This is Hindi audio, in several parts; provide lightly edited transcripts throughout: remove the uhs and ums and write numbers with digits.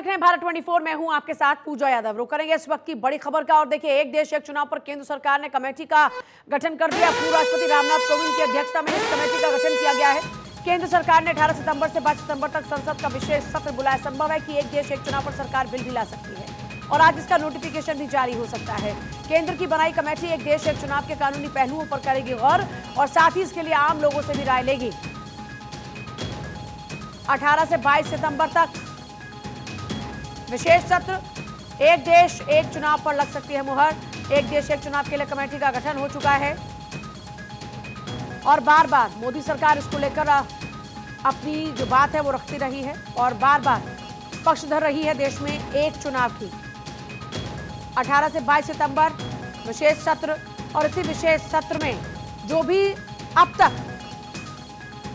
देख रहे हैं भारत 24। मैं हूं आपके साथ पूजा यादव। रुक करेंगे इस वक्त की बड़ी खबर का। और देखिए, एक देश एक चुनाव पर केंद्र सरकार ने कमेटी का गठन कर दिया। पूर्व राष्ट्रपति रामनाथ कोविंद की अध्यक्षता में इस कमेटी का गठन किया गया है। केंद्र सरकार ने 18 सितंबर से 22 सितंबर तक संसद का विशेष सत्र बुलाया। संभव है कि एक देश एक चुनाव पर सरकार बिल भी ला सकती है और आज इसका नोटिफिकेशन भी जारी हो सकता है। केंद्र की बनाई कमेटी एक देश एक चुनाव के कानूनी पहलुओं पर करेगी गौर और साथ ही इसके लिए आम लोगों से भी राय लेगी। 18 से 22 सितंबर तक विशेष सत्र। एक देश एक चुनाव पर लग सकती है मुहर। एक देश एक चुनाव के लिए कमेटी का गठन हो चुका है और बार बार मोदी सरकार इसको लेकर अपनी जो बात है वो रखती रही है और बार बार पक्ष धर रही है देश में एक चुनाव की। 18 से 22 सितंबर विशेष सत्र और इसी विशेष सत्र में जो भी अब तक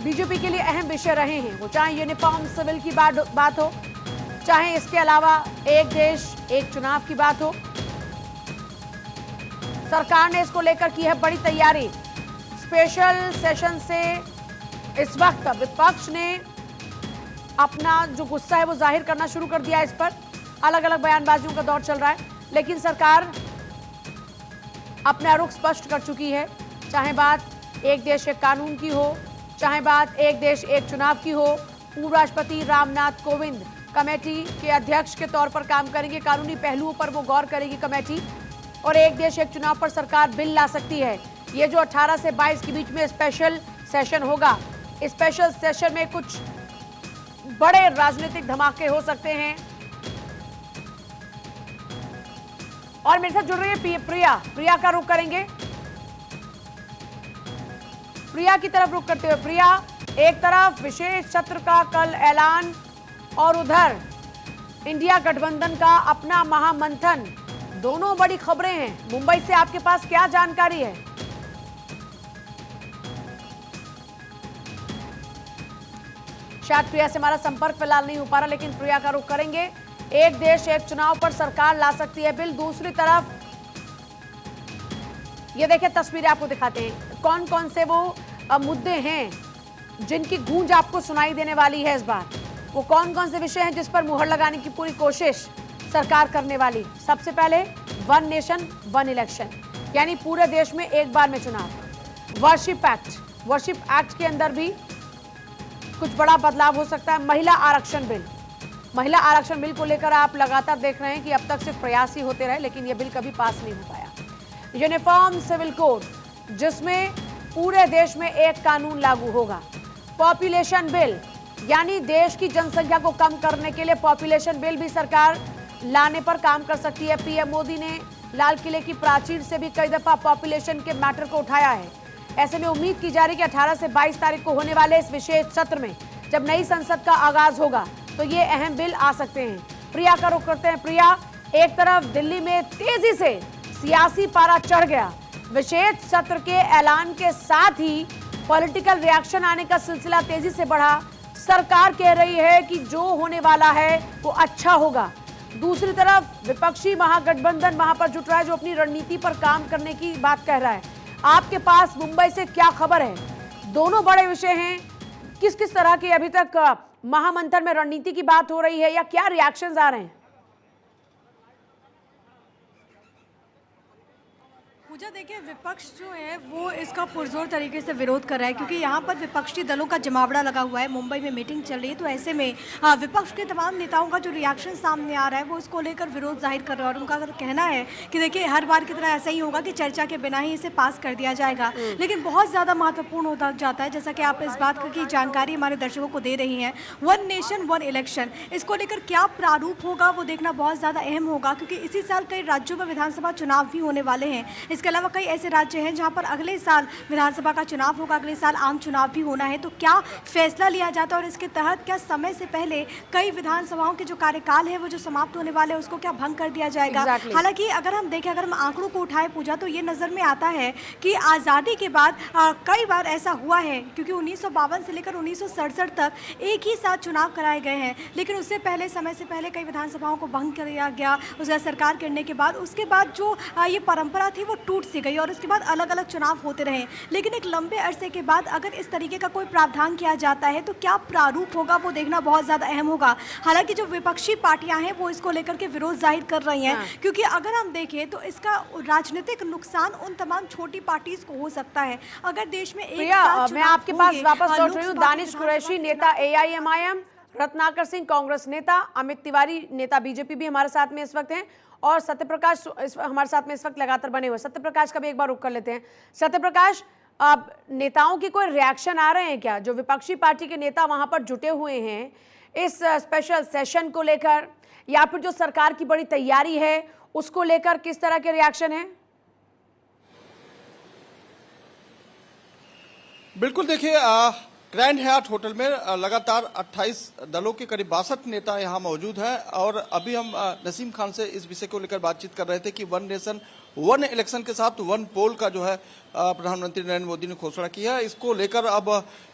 बीजेपी के लिए अहम विषय रहे हैं, वो चाहे यूनिफॉर्म सिविल की बात हो, चाहे इसके अलावा एक देश एक चुनाव की बात हो, सरकार ने इसको लेकर की है बड़ी तैयारी। स्पेशल सेशन से इस वक्त विपक्ष ने अपना जो गुस्सा है वो जाहिर करना शुरू कर दिया। इस पर अलग अलग बयानबाजियों का दौर चल रहा है, लेकिन सरकार अपना रुख स्पष्ट कर चुकी है। चाहे बात एक देश एक कानून की हो, चाहे बात एक देश एक चुनाव की हो, पूर्व राष्ट्रपति रामनाथ कोविंद कमेटी के अध्यक्ष के तौर पर काम करेंगे। कानूनी पहलुओं पर वो गौर करेगी कमेटी और एक देश एक चुनाव पर सरकार बिल ला सकती है। ये जो 18 से 22 के बीच में स्पेशल सेशन होगा, स्पेशल सेशन में कुछ बड़े राजनीतिक धमाके हो सकते हैं। और मेरे साथ जुड़ रही है प्रिया का रुख करेंगे। प्रिया की तरफ रुख करते हुए, प्रिया, एक तरफ विशेष सत्र का कल ऐलान और उधर इंडिया गठबंधन का अपना महामंथन, दोनों बड़ी खबरें हैं। मुंबई से आपके पास क्या जानकारी है? शायद प्रिया से हमारा संपर्क फिलहाल नहीं हो पा रहा, लेकिन प्रिया का रुख करेंगे। एक देश एक चुनाव पर सरकार ला सकती है बिल। दूसरी तरफ ये देखिए, तस्वीरें आपको दिखाते हैं कौन कौन से वो मुद्दे हैं जिनकी गूंज आपको सुनाई देने वाली है। इस बार वो कौन कौन से विषय हैं जिस पर मुहर लगाने की पूरी कोशिश सरकार करने वाली। सबसे पहले वन नेशन वन इलेक्शन, यानी पूरे देश में एक बार में चुनाव। वर्शिप एक्ट के अंदर भी कुछ बड़ा बदलाव हो सकता है। महिला आरक्षण बिल को लेकर आप लगातार देख रहे हैं कि अब तक सिर्फ प्रयास ही होते रहे, लेकिन यह बिल कभी पास नहीं हो पाया। यूनिफॉर्म सिविल कोड, जिसमें पूरे देश में एक कानून लागू होगा। पॉपुलेशन बिल, यानी देश की जनसंख्या को कम करने के लिए पॉपुलेशन बिल भी सरकार लाने पर काम कर सकती है। पीएम मोदी ने लाल किले की प्राचीर से भी कई दफा पॉपुलेशन के मैटर को उठाया है। ऐसे में उम्मीद की जा रही है कि 18 से 22 तारीख को होने वाले इस विशेष सत्र में जब नई संसद का आगाज होगा तो ये अहम बिल आ सकते हैं। प्रिया का रुख करते हैं। प्रिया, एक तरफ दिल्ली में तेजी से सियासी पारा चढ़ गया, विशेष सत्र के ऐलान के साथ ही पॉलिटिकल रिएक्शन आने का सिलसिला तेजी से बढ़ा। सरकार कह रही है कि जो होने वाला है वो अच्छा होगा। दूसरी तरफ विपक्षी महागठबंधन वहां पर जुट रहा है, जो अपनी रणनीति पर काम करने की बात कह रहा है। आपके पास मुंबई से क्या खबर है? दोनों बड़े विषय हैं। किस किस तरह की अभी तक महामंथन में रणनीति की बात हो रही है या क्या रिएक्शंस आ रहे हैं? पूजा, देखिए, विपक्ष जो है वो इसका पुरजोर तरीके से विरोध कर रहा है, क्योंकि यहाँ पर विपक्षी दलों का जमावड़ा लगा हुआ है। मुंबई में मीटिंग चल रही है, तो ऐसे में विपक्ष के तमाम नेताओं का जो रिएक्शन सामने आ रहा है वो इसको लेकर विरोध जाहिर कर रहा है। और उनका अगर कहना है कि देखिए, हर बार की तरह ऐसा ही होगा कि चर्चा के बिना ही इसे पास कर दिया जाएगा। लेकिन बहुत ज़्यादा महत्वपूर्ण होता जाता है, जैसा कि आप इस बात की जानकारी हमारे दर्शकों को दे रही हैं, वन नेशन वन इलेक्शन, इसको लेकर क्या प्रारूप होगा वो देखना बहुत ज़्यादा अहम होगा, क्योंकि इसी साल कई राज्यों में विधानसभा चुनाव भी होने वाले हैं। इसके अलावा कई ऐसे राज्य हैं जहां पर अगले साल विधानसभा का चुनाव होगा, अगले साल आम चुनाव भी होना है। तो क्या फैसला लिया जाता है और इसके तहत क्या समय से पहले कई विधानसभाओं के जो कार्यकाल है वो जो समाप्त होने वाले हैं उसको क्या भंग कर दिया जाएगा? हालांकि अगर हम देखें, अगर हम आंकड़ों को उठाएं पूजा, तो ये नजर में आता है कि आज़ादी के बाद कई बार ऐसा हुआ है, क्योंकि 1952 से लेकर 1967 तक एक ही साथ चुनाव कराए गए हैं, लेकिन उससे पहले समय से पहले कई विधानसभाओं को भंग किया गया उसका सरकार करने के बाद। उसके बाद जो ये परंपरा थी वो टूट सी गई और उसके बाद अलग अलग चुनाव होते रहे, लेकिन एक लंबे अरसे के बाद अगर इस तरीके का कोई प्रावधान किया जाता है तो क्या प्रारूप होगा वो देखना बहुत ज़्यादा अहम होगा। हालांकि जो विपक्षी पार्टियां हैं वो इसको लेकर के विरोध जाहिर कर रही हैं, क्योंकि अगर हम देखें तो इसका राजनीतिक नुकसान उन तमाम छोटी पार्टीज को हो सकता है। अगर देश में एक साथ मैं आपके पास वापस लौट रही हूँ। लोकसभा दानिश कुरैशी नेता AIMIM, रत्नाकर सिंह कांग्रेस नेता, अमित तिवारी नेता बीजेपी भी हमारे साथ में इस वक्त हैं और सत्यप्रकाश हमारे साथ में इस वक्त लगातार बने हुए। सत्यप्रकाश का भी एक बार रुक कर लेते हैं। सत्यप्रकाश, अब नेताओं की कोई रिएक्शन आ रहे हैं क्या? जो विपक्षी पार्टी के नेता वहां पर जुटे हुए हैं इस स्पेशल सेशन को लेकर, या फिर जो सरकार की बड़ी तैयारी है उसको लेकर, किस तरह के रिएक्शन है? बिल्कुल, देखिए ग्रैंड हयात होटल में लगातार 28 दलों के करीब 62 नेता यहाँ मौजूद हैं और अभी हम नसीम खान से इस विषय को लेकर बातचीत कर रहे थे कि वन नेशन वन इलेक्शन के साथ वन पोल का जो है प्रधानमंत्री नरेंद्र मोदी ने घोषणा की है। इसको लेकर अब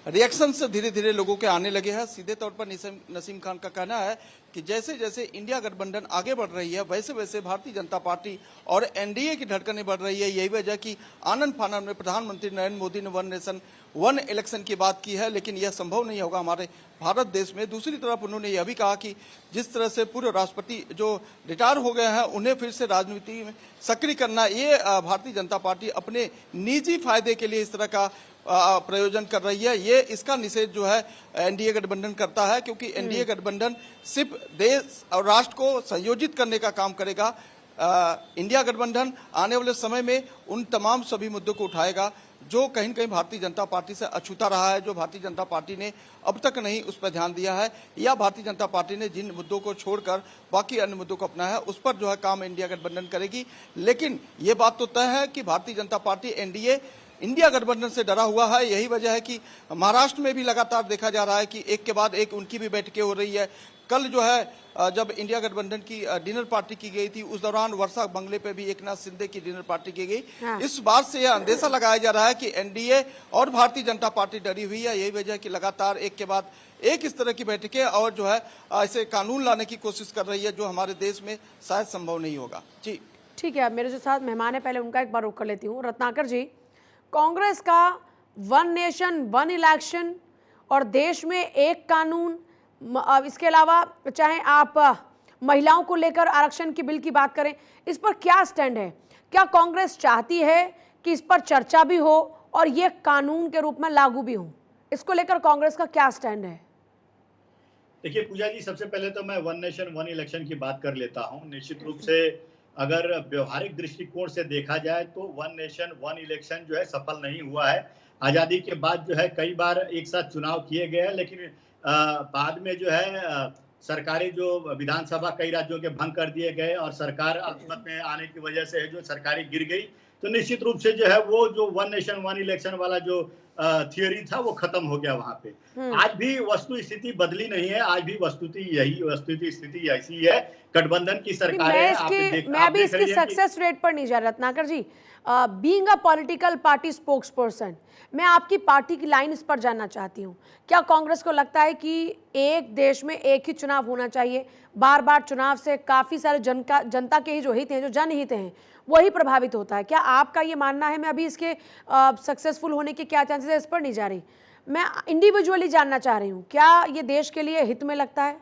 रिएक्शन से धीरे धीरे लोगों के आने लगे हैं। सीधे तौर पर नसीम खान का कहना है कि जैसे जैसे इंडिया गठबंधन आगे बढ़ रही है वैसे वैसे भारतीय जनता पार्टी और एनडीए की धड़कनें बढ़ रही है। यही वजह कि आनंद फानन में प्रधानमंत्री नरेंद्र मोदी ने वन नेशन वन इलेक्शन की बात की है, लेकिन यह संभव नहीं होगा हमारे भारत देश में। दूसरी तरफ उन्होंने यह भी कहा कि जिस तरह से पूर्व राष्ट्रपति जो रिटायर हो गए हैं उन्हें फिर से राजनीति में सक्रिय करना, ये भारतीय जनता पार्टी अपने निजी फायदे के लिए इस तरह का प्रयोजन कर रही है। ये इसका निषेध जो है एनडीए गठबंधन करता है, क्योंकि एनडीए गठबंधन सिर्फ देश और राष्ट्र को संयोजित करने का काम करेगा। इंडिया गठबंधन आने वाले समय में उन तमाम सभी मुद्दों को उठाएगा जो कहीं न कहीं भारतीय जनता पार्टी से अछूता रहा है, जो भारतीय जनता पार्टी ने अब तक नहीं उस पर ध्यान दिया है, या भारतीय जनता पार्टी ने जिन मुद्दों को छोड़कर बाकी अन्य मुद्दों को अपनाया है उस पर जो है काम इंडिया गठबंधन करेगी। लेकिन ये बात तो तय है कि Bharatiya Janata party NDA India गठबंधन से डरा हुआ है। यही वजह है कि महाराष्ट्र में भी लगातार देखा जा रहा है कि एक के बाद एक उनकी भी बैठकें हो रही है। कल जो है जब इंडिया गठबंधन की डिनर पार्टी की गई थी उस दौरान वर्षा बंगले पे भी एकनाथ शिंदे की डिनर पार्टी की गई। इस बात से यह अंदेशा लगाया जा रहा है कि एनडीए और भारतीय जनता पार्टी डरी हुई है। यही वजह है कि लगातार एक के बाद एक इस तरह की बैठकें और जो है ऐसे कानून लाने की कोशिश कर रही है जो हमारे देश में शायद संभव नहीं होगा। जी ठीक है, अब मेरे जो साथ मेहमान है पहले उनका एक बार रुक कर लेती हूँ। रत्नाकर जी, कांग्रेस का वन नेशन वन इलेक्शन और देश में एक कानून, अब इसके अलावा चाहे आप महिलाओं को लेकर आरक्षण की बिल की बात करें, इस पर क्या स्टैंड है? क्या कांग्रेस चाहती है कि इस पर चर्चा भी हो और ये कानून के रूप में लागू भी हो? इसको लेकर कांग्रेस का क्या स्टैंड है? देखिए पूजा जी, सबसे पहले तो मैं वन नेशन वन इलेक्शन की बात कर लेता हूं। निश्चित रूप से अगर व्यवहारिक दृष्टिकोण से देखा जाए तो वन नेशन वन इलेक्शन जो है सफल नहीं हुआ है। आज़ादी के बाद जो है कई बार एक साथ चुनाव किए गए हैं, लेकिन बाद में जो है सरकारी जो विधानसभा कई राज्यों के भंग कर दिए गए और सरकार अल्पमत में आने की वजह से जो सरकारी गिर गई। तो निश्चित रूप से जो है वो जो वन नेशन वन इलेक्शन वाला जो थियोरी था वो खत्म हो गया वहां पे। आज भी वस्तु स्थिति बदली नहीं है, आज भी वस्तुति स्थिति ऐसी है। गठबंधन की सरकार है। मैं अभी इसकी सक्सेस रेट पर नहीं जा रहा Ratnakar ji. Being a political party spokesperson, मैं आपकी पार्टी की लाइन इस पर जानना चाहती हूँ। क्या कांग्रेस को लगता है कि एक देश में एक ही चुनाव होना चाहिए? बार बार चुनाव से काफी सारे जनता के ही जो हित हैं, जो जनहित हैं, वही प्रभावित होता है। क्या आपका ये मानना है? मैं अभी इसके सक्सेसफुल होने के क्या चांसेस है इस पर नहीं जा रही, मैं इंडिविजुअली जानना चाह रही हूँ। क्या ये देश के लिए हित में लगता है?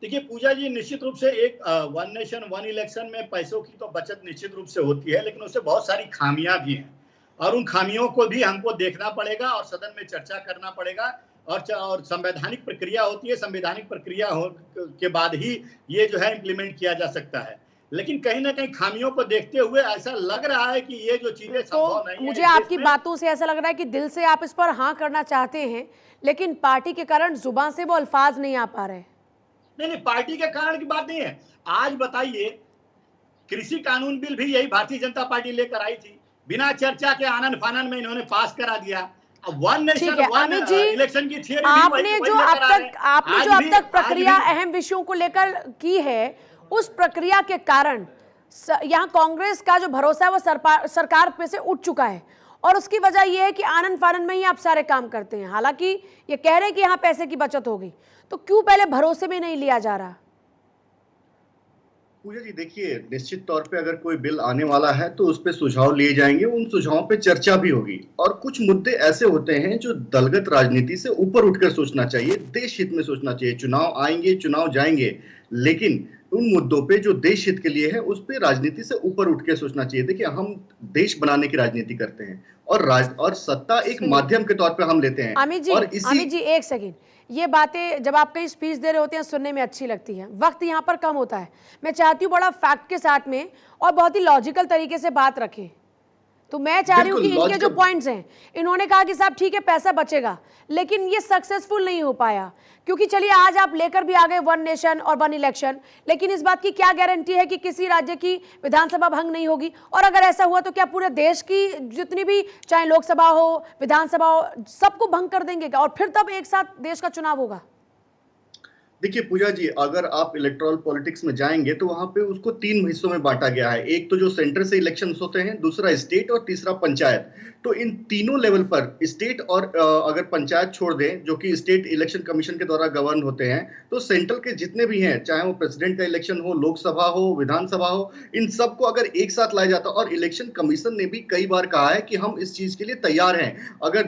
देखिए पूजा जी, निश्चित रूप से एक वन नेशन वन इलेक्शन में पैसों की तो बचत निश्चित रूप से होती है, लेकिन उससे बहुत सारी खामियां भी हैं और उन खामियों को भी हमको देखना पड़ेगा और सदन में चर्चा करना पड़ेगा। और संवैधानिक प्रक्रिया होती है, संवैधानिक प्रक्रिया के बाद ही ये जो है इम्प्लीमेंट किया जा सकता है। लेकिन कहीं ना कहीं खामियों को देखते हुए ऐसा लग रहा है कि ये जो चीजें संभव नहीं है। मुझे आपकी बातों से ऐसा लग रहा है कि दिल से आप इस पर हाँ करना चाहते हैं, लेकिन पार्टी के कारण जुबान से वो अल्फाज नहीं आ पा रहे। नहीं, पार्टी के कारण की बात नहीं है। आज बताइए, कृषि कानून बिल भी यही भारतीय जनता पार्टी लेकर आई थी, बिना चर्चा के आनंद फानन में इन्होंने पास करा दिया। वन नेशन वन इलेक्शन की थियरी आपने जो अब तक प्रक्रिया अहम विषयों को लेकर की है, उस प्रक्रिया के कारण यहाँ कांग्रेस का जो भरोसा है वो सरकार पे से उठ चुका है और उसकी वजह यह है कि आनंद फानन में ही आप सारे काम करते हैं। हालांकि ये कह रहे हैं कि यहाँ पैसे की बचत होगी, तो क्यों पहले भरोसे में नहीं लिया जा रहा? पूजा जी देखिए, निश्चित तौर पे अगर कोई बिल आने वाला है तो उस पे सुझाव लिए जाएंगे, उन सुझावों पे चर्चा भी होगी। और कुछ मुद्दे ऐसे होते हैं जो दलगत राजनीति से ऊपर उठकर सोचना चाहिए, देश हित में सोचना चाहिए। चुनाव आएंगे, चुनाव जाएंगे, लेकिन उन मुद्दों पे जो देश हित के लिए है उस पे राजनीति से ऊपर उठ के सोचना चाहिए। देखिए, हम देश बनाने की राजनीति करते हैं और सत्ता एक माध्यम के तौर पे हम लेते हैं। अमित जी एक सेकंड, ये बातें जब आप कहीं स्पीच दे रहे होते हैं सुनने में अच्छी लगती है, वक्त यहाँ पर कम होता है। मैं चाहती हूँ बड़ा फैक्ट के साथ में और बहुत ही लॉजिकल तरीके से बात रखें। तो मैं चाह रही हूँ कि इनके जो पॉइंट्स हैं, इन्होंने कहा कि साहब ठीक है पैसा बचेगा, लेकिन ये सक्सेसफुल नहीं हो पाया। क्योंकि चलिए आज आप लेकर भी आ गए वन नेशन और वन इलेक्शन, लेकिन इस बात की क्या गारंटी है कि किसी राज्य की विधानसभा भंग नहीं होगी? और अगर ऐसा हुआ तो क्या पूरे देश की जितनी भी चाहे लोकसभा हो, विधानसभा हो, सबको भंग कर देंगे क्या? और फिर तब एक साथ देश का चुनाव होगा? देखिए पूजा जी, अगर आप इलेक्टोरल पॉलिटिक्स में जाएंगे तो वहां पे उसको 3 हिस्सों में बांटा गया है। एक तो जो सेंटर से इलेक्शंस होते हैं, दूसरा स्टेट और तीसरा पंचायत। तो इन तीनों लेवल पर स्टेट और अगर पंचायत छोड़ दें, जो कि स्टेट इलेक्शन कमीशन के द्वारा गवर्न होते हैं, तो सेंट्रल के जितने भी हैं, चाहे वो प्रेसिडेंट का इलेक्शन हो, लोकसभा हो, विधानसभा हो, इन सबको अगर एक साथ लाया जाता, और इलेक्शन कमीशन ने भी कई बार कहा है कि हम इस चीज के लिए तैयार हैं। अगर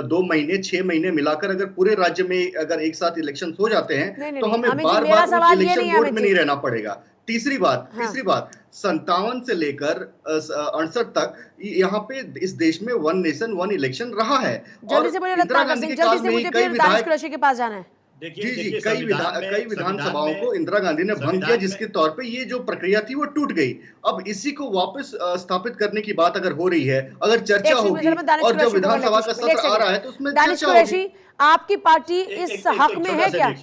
2 महीने 6 महीने मिलाकर अगर पूरे राज्य में अगर एक साथ इलेक्शन हो जाते हैं तो हमें बार बार इलेक्शन बोर्ड में नहीं रहना पड़ेगा। तीसरी बात 57 से लेकर 68 तक यहाँ पे इस देश में वन नेशन वन इलेक्शन रहा है। जल्दी से बोलिए रत्नाकर सिंह, जल्दी से, मुझे फिर दानिश कुरैशी के पास जाना है। जी, कई विधानसभाओं को इंदिरा गांधी ने भंग किया, जिसके तौर पे ये जो प्रक्रिया थी वो टूट गई। अब इसी को वापस स्थापित करने की बात अगर हो रही है, अगर चर्चा होगी, और जब विधानसभा का सत्र आ रहा है तो उसमें दानिश कुरैशी, आपकी पार्टी इस हक में है क्या?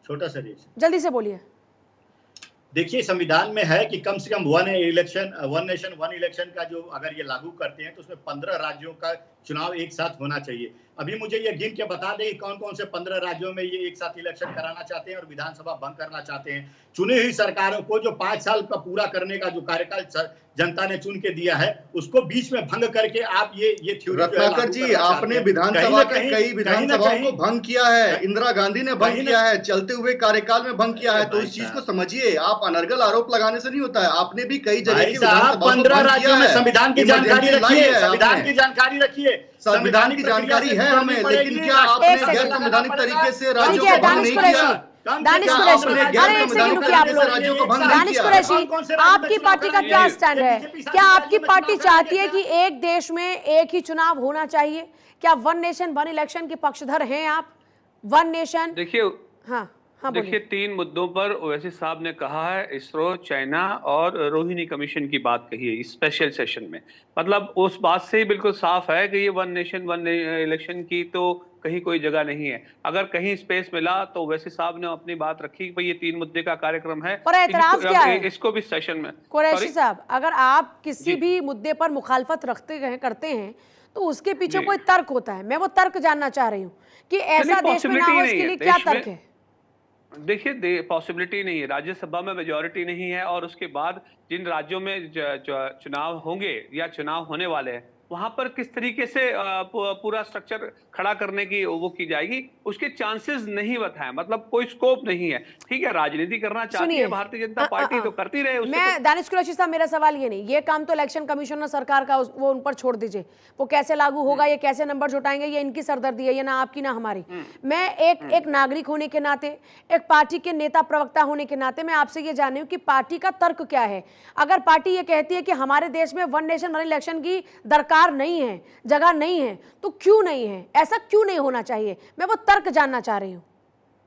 छोटा सा रिएक्शन, जल्दी से बोलिए। देखिए, संविधान में है कि कम से कम वन नेशन वन इलेक्शन का जो अगर ये लागू करते हैं तो उसमें 15 राज्यों का चुनाव एक साथ होना चाहिए। अभी मुझे ये गिन के बता दें कौन कौन से 15 राज्यों में ये एक साथ इलेक्शन कराना चाहते हैं और विधानसभा भंग करना चाहते हैं। चुनी हुई सरकारों को जो 5 साल का पूरा करने का जो कार्यकाल जनता ने चुन के दिया है, उसको बीच में भंग करके आप ये थ्योरी, रत्नाकर जी, आपने विधानसभा के कई विधानसभाओं को भंग किया है, इंदिरा गांधी ने भंग किया है, चलते हुए कार्यकाल में भंग किया है। तो इस चीज को समझिए, आप अनर्गल आरोप लगाने से नहीं होता है। आपने भी कई जगह 15 राज्यों में संविधान की जानकारी रखिए, संविधान की जानकारी रखिए, संविधान की जानकारी है हमें, लेकिन क्या आपने गैर संवैधानिक तरीके से राज्यों को भंग नहीं किया? दानिश कुरैशी, अरे एक सेकंड रुकिए आप लोग। दानिश कुरैशी, आपकी पार्टी का क्या स्टैंड है? क्या आपकी पार्टी चाहती है कि एक देश में एक ही चुनाव होना चाहिए? क्या वन नेशन वन इलेक्शन के पक्षधर हैं आप? वन नेशन, देखिए, हाँ देखिए 3 मुद्दों पर ओवैसी साहब ने कहा है, इसरो, चाइना और रोहिणी कमीशन की बात कही है स्पेशल सेशन में। मतलब उस बात से ही बिल्कुल साफ है कि ये वन नेशन वन इलेक्शन की तो कहीं कोई जगह नहीं है। अगर कहीं स्पेस मिला तो ओवैसी साहब ने अपनी बात रखी कि भाई ये 3 मुद्दे का कार्यक्रम है, और एतराज क्या है इसको भी सेशन में। कुरैशी साहब, अगर आप किसी भी मुद्दे पर मुखालफत करते हैं तो उसके पीछे कोई तर्क होता है। मैं वो तर्क जानना चाह रही हूँ कि ऐसा देश में ना हो, इसके लिए क्या तर्क है? देखिए, पॉसिबिलिटी नहीं है, राज्यसभा में मेजॉरिटी नहीं है, और उसके बाद जिन राज्यों में चुनाव होंगे या चुनाव होने वाले हैं, वहां पर किस तरीके से पूरा स्ट्रक्चर खड़ा करने की वो की जाएगी, उसके चांसेस नहीं बताए। मतलब कोई स्कोप नहीं है। ठीक है, राजनीति करना चाहती है भारतीय जनता पार्टी तो करती रहे। मैं दानिश कुरैशी साहब, मेरा सवाल ये नहीं, ये काम तो इलेक्शन कमीशन और सरकार का, वो उन पर छोड़ दीजिए। वो कैसे लागू होगा, ये कैसे नंबर जुटाएंगे, ये इनकी सरदर्दी है, ये ना आपकी ना हमारी। मैं एक नागरिक होने के नाते, एक पार्टी के नेता प्रवक्ता होने के नाते मैं आपसे ये जान रही हूँ कि पार्टी का तर्क क्या है। अगर पार्टी ये कहती है कि हमारे देश में वन नेशन वन इलेक्शन की दरकार नहीं है, जगह नहीं है, तो क्यों नहीं है? ऐसा क्यों नहीं होना चाहिए? मैं वो तर्क जानना चाह रही हूँ।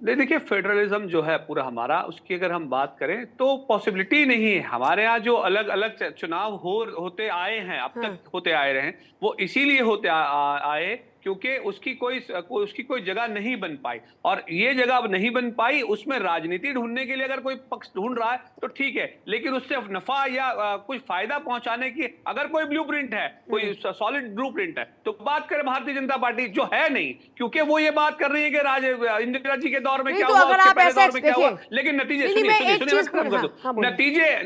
देखिए, फेडरलिज्म जो है पूरा हमारा, उसकी अगर हम बात करें तो पॉसिबिलिटी नहीं है। हमारे यहाँ जो अलग अलग चुनाव होते आए हैं, अब तक होते आए रहे हैं, वो इसीलिए होते आए क्योंकि उसकी कोई जगह नहीं बन पाई। और ये जगह अब नहीं बन पाई, उसमें राजनीति ढूंढने के लिए अगर कोई पक्ष ढूंढ रहा है तो ठीक है, लेकिन उससे नफा या कुछ फायदा पहुंचाने की अगर कोई ब्लूप्रिंट है, कोई सॉलिड ब्लूप्रिंट है, तो बात करें भारतीय जनता पार्टी, जो है नहीं। क्योंकि वो ये बात कर रही है कि इंदिरा जी के दौर में क्या हुआ, उसके पहले दौर में क्या हुआ, लेकिन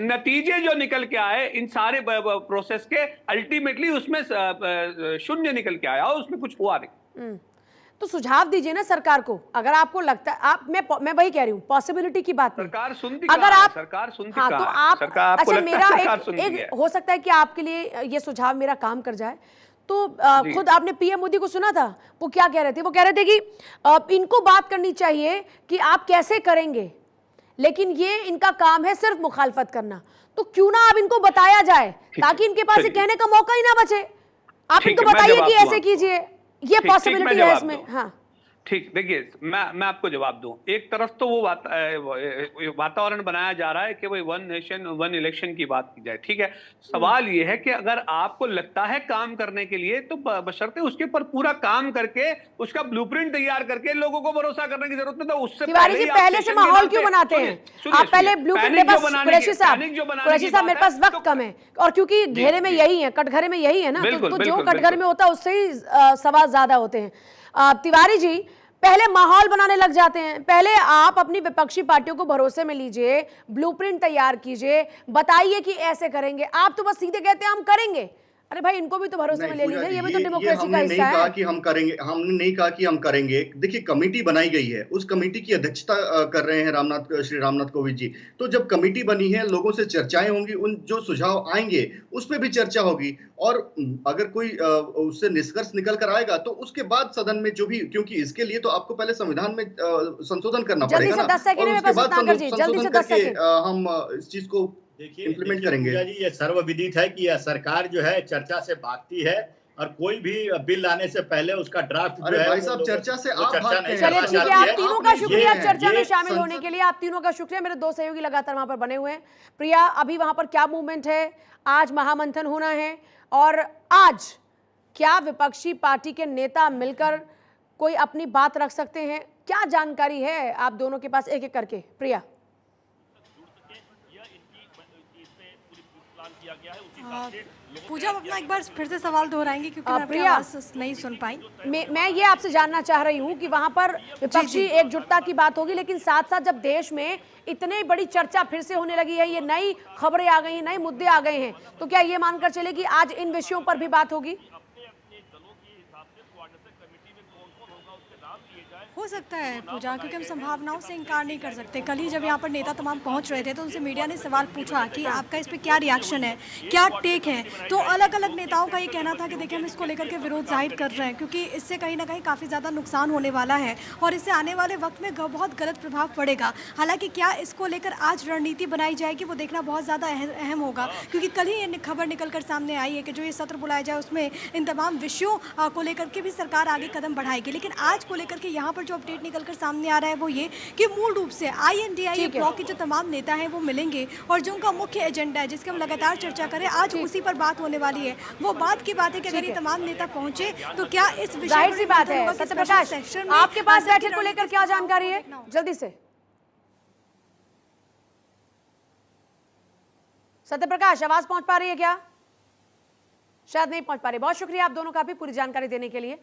नतीजे जो निकल के आए इन सारे प्रोसेस के, अल्टीमेटली उसमें शून्य निकल के आया और उसमें कुछ हुआ नहीं। तो सुझाव दीजिए ना सरकार को, अगर आपको लगता है आप मैं वही कह रही हूँ, पॉसिबिलिटी की बात नहीं। सरकार सुनती अगर कहाँ है? आप सरकार सुनती हाँ, कहाँ तो है? आप सरकार, आपको अच्छा लगता है मेरा सरकार सुनती है? एक हो सकता है कि आपके लिए ये सुझाव मेरा काम कर जाए। तो जी। खुद आपने पीएम मोदी को सुना था, वो क्या कह रहे थे? वो कह रहे थे कि इनको बात करनी चाहिए कि आप कैसे करेंगे, लेकिन ये इनका काम है सिर्फ मुखालफत करना। तो क्यों ना आप इनको बताया जाए ताकि इनके पास ये चलिए। कहने का मौका ही ना बचे। आप ठीक इनको है, मैं बताइए जवाब कि दूं ऐसे आपको। कीजिए, ये ठीक, मैं पॉसिबिलिटी है जवाब इसमें। दूं। हाँ ठीक, देखिए मैं आपको जवाब दूं। एक तरफ तो वो वातावरण बनाया जा रहा है कि भाई वन नेशन वन इलेक्शन की बात की जाए, ठीक है। सवाल ये है कि अगर आपको लगता है काम करने के लिए, तो बशर्ते उसके ऊपर पूरा काम करके उसका ब्लूप्रिंट तैयार करके लोगों को भरोसा करने की जरूरत नहीं। तो उससे तिवारी जी, आप पहले से सेशन के माहौल नाम क्यों पे- बनाते सुनिए, हैं सुनिए, आप? पहले सुनिए। ब्लूप्रिंट पैनिक जो बस बनाने कुरैशी की- साहब, पैनिक जो बनाने कुरैशी की साहब बात मेरे है, पास वक्त तो- कम है, और क्योंकि घेरे में यही है, कटघरे में यही है ना, बिल्कुल, तो जो बिल्कुल, कटघरे बिल्कुल। में होता है उससे ही सवाल ज्यादा होते हैं। तिवारी जी, पहले माहौल बनाने लग जाते हैं। पहले आप अपनी विपक्षी पार्टियों को भरोसे में लीजिए, ब्लूप्रिंट तैयार कीजिए, बताइए कि ऐसे करेंगे। आप तो बस सीधे कहते हैं हम करेंगे। अरे भाई, इनको भी तो भरोसे में ले पूजा लीजिए, जी, ये भी तो डेमोक्रेसी का हमने नहीं हिस्सा कहा है। कि हम करेंगे, हमने नहीं कहा कि हम करेंगे। देखिए, कमेटी बनाई गई है, उस कमेटी की अध्यक्षता कर रहे हैं श्री रामनाथ कोविंद जी। तो जब कमेटी बनी है, लोगों से चर्चाएं होंगी, उन जो सुझाव आएंगे उस पर भी चर्चा होगी, और अगर कोई उससे निष्कर्ष निकल कर आएगा तो उसके बाद सदन में जो भी, क्योंकि इसके लिए तो आपको पहले संविधान में संशोधन करना जल्दी पड़ेगा से ना, 10 सेकंड और में उसके बस बाद इतना कर दीजिए, जल्दी से संशोधन 10 करके सेकंड। हम इस चीज को देखिए इम्प्लीमेंट करेंगे। पूजा जी, ये सर्वविदित है कि यह सरकार जो है चर्चा से भागती है, और कोई भी बिल लाने से पहले उसका ड्राफ्ट जो अरे है भाई वो साहब, लोगों- चर्चा से वो आप चर्चा भागते नहीं हैं। चलिए करना ठीक है, चाहती आप तीनों का आपने शुक्रिया ये- चर्चा में ये शामिल होने के लिए। आप तीनों का शुक्रिया, मेरे दो सहयोगी लगातार वहां पर बने हुए हैं। प्रिया, अभी वहां पर क्या मूवमेंट है? आज महामंथन होना है, और आज क्या विपक्षी पार्टी के नेता मिलकर कोई अपनी बात रख सकते हैं? क्या जानकारी है आप दोनों के पास, एक एक करके? प्रिया। पूजा, आप अपना एक बार फिर से सवाल दोहराएंगे क्योंकि मैं आपकी प्रिया, आवाज़ नहीं सुन पाई। मैं ये आपसे जानना चाह रही हूँ कि वहां पर विपक्षी एकजुटता की बात होगी, लेकिन साथ साथ जब देश में इतनी बड़ी चर्चा फिर से होने लगी है, ये नई खबरें आ गई हैं, नए मुद्दे आ गए हैं, तो क्या ये मानकर चले कि आज इन विषयों पर भी बात होगी? हो सकता है पूजा, क्योंकि हम संभावनाओं से इनकार नहीं कर सकते। कल ही जब यहाँ पर नेता तमाम पहुँच रहे थे तो उनसे मीडिया ने सवाल पूछा कि आपका इस पे क्या रिएक्शन है, क्या टेक है। तो अलग अलग नेताओं का ये कहना था कि देखिए, हम इसको लेकर के विरोध जाहिर कर रहे हैं क्योंकि इससे कहीं ना कहीं काफ़ी ज़्यादा नुकसान होने वाला है और इससे आने वाले वक्त में बहुत गलत प्रभाव पड़ेगा। हालांकि क्या इसको लेकर आज रणनीति बनाई जाएगी, वो देखना बहुत ज़्यादा अहम होगा, क्योंकि कल ही ये खबर निकल कर सामने आई है कि जो ये सत्र बुलाया जाए उसमें इन तमाम विषयों को लेकर के भी सरकार आगे कदम बढ़ाएगी। लेकिन आज को लेकर के यहाँ पर जो अपडेट निकल कर सामने आ रहा है वो ये कि मूल रूप से INDIA ब्लॉक के जो तमाम नेता हैं वो मिलेंगे, और जो उनका मुख्य एजेंडा है जिसकी हम लगातार चर्चा करें, आज उसी पर बात होने वाली है। वो बात की बात है कि अगर ये तमाम नेता पहुंचे तो क्या इस विषय जाहिर पर सी बात मंथन है। होगा कि सत्यप्रकाश, स्पेशल सेक्शन में आपके पास सत्र की बैठक को लेकर रणनीति क्या से जानकारी है? देखना होगा। जल्दी से सत्यप्रकाश, आवाज पहुंच पा रही है क्या? शायद नहीं पहुंच पा रही। बहुत शुक्रिया आप दोनों का भी पूरी जानकारी देने के लिए।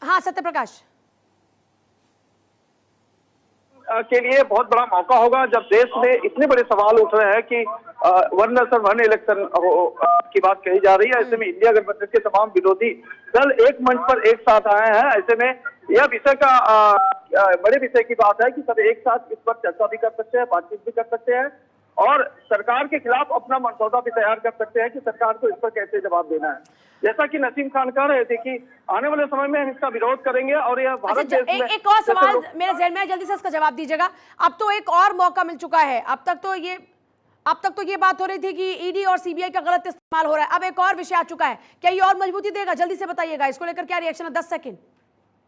हाँ सत्यप्रकाश, के लिए बहुत बड़ा मौका होगा जब देश में इतने बड़े सवाल उठ रहे हैं कि वन नेशन वन इलेक्शन की बात कही जा रही है। ऐसे में इंडिया गठबंधन के तमाम विरोधी दल एक मंच पर एक साथ आए हैं। ऐसे में यह विषय का बड़े विषय की बात है कि सब एक साथ इस पर चर्चा भी कर सकते हैं, बातचीत भी कर सकते हैं, और सरकार के खिलाफ अपना मसौदा भी तैयार कर सकते हैं कि सरकार को इस पर कैसे जवाब देना है। जैसा कि नसीम खान कह रहे थे कि आने वाले समय में हम इसका विरोध करेंगे, और यह भारत देश में एक और सवाल मेरे ज़हन में है, जल्दी से इसका जवाब दीजिएगा। अब तो एक और मौका मिल चुका है। अब तक तो ये बात हो रही थी कि ईडी और सीबीआई का गलत इस्तेमाल हो रहा है, अब एक और विषय आ चुका है। क्या ये और मजबूती देगा? जल्दी से बताइएगा, इसको लेकर क्या रिएक्शन है? 10 सेकंड।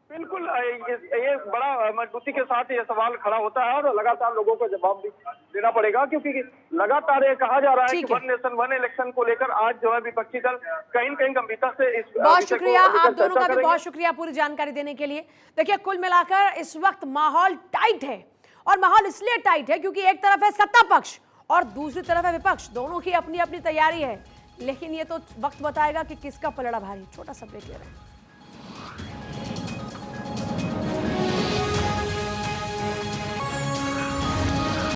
बिल्कुल, ये बड़ा मजबूती के साथ ये सवाल खड़ा होता है, और लगातार लोगों को जवाब भी देना पड़ेगा, क्योंकि लगातार ये कहा जा रहा है कि वन नेशन वन इलेक्शन को लेकर आज जो है विपक्षी दल कहीं न कहीं गंभीरता से इस बहुत शुक्रिया आप दोनों का भी, बहुत शुक्रिया पूरी जानकारी देने के लिए। देखिए, कुल मिलाकर इस वक्त माहौल टाइट है, और माहौल इसलिए टाइट है क्योंकि एक तरफ है सत्ता पक्ष और दूसरी तरफ है विपक्ष। दोनों की अपनी अपनी तैयारी है, लेकिन ये तो वक्त बताएगा कि किसका पलड़ा भारी। छोटा सा ब्रेक ले रहे हैं।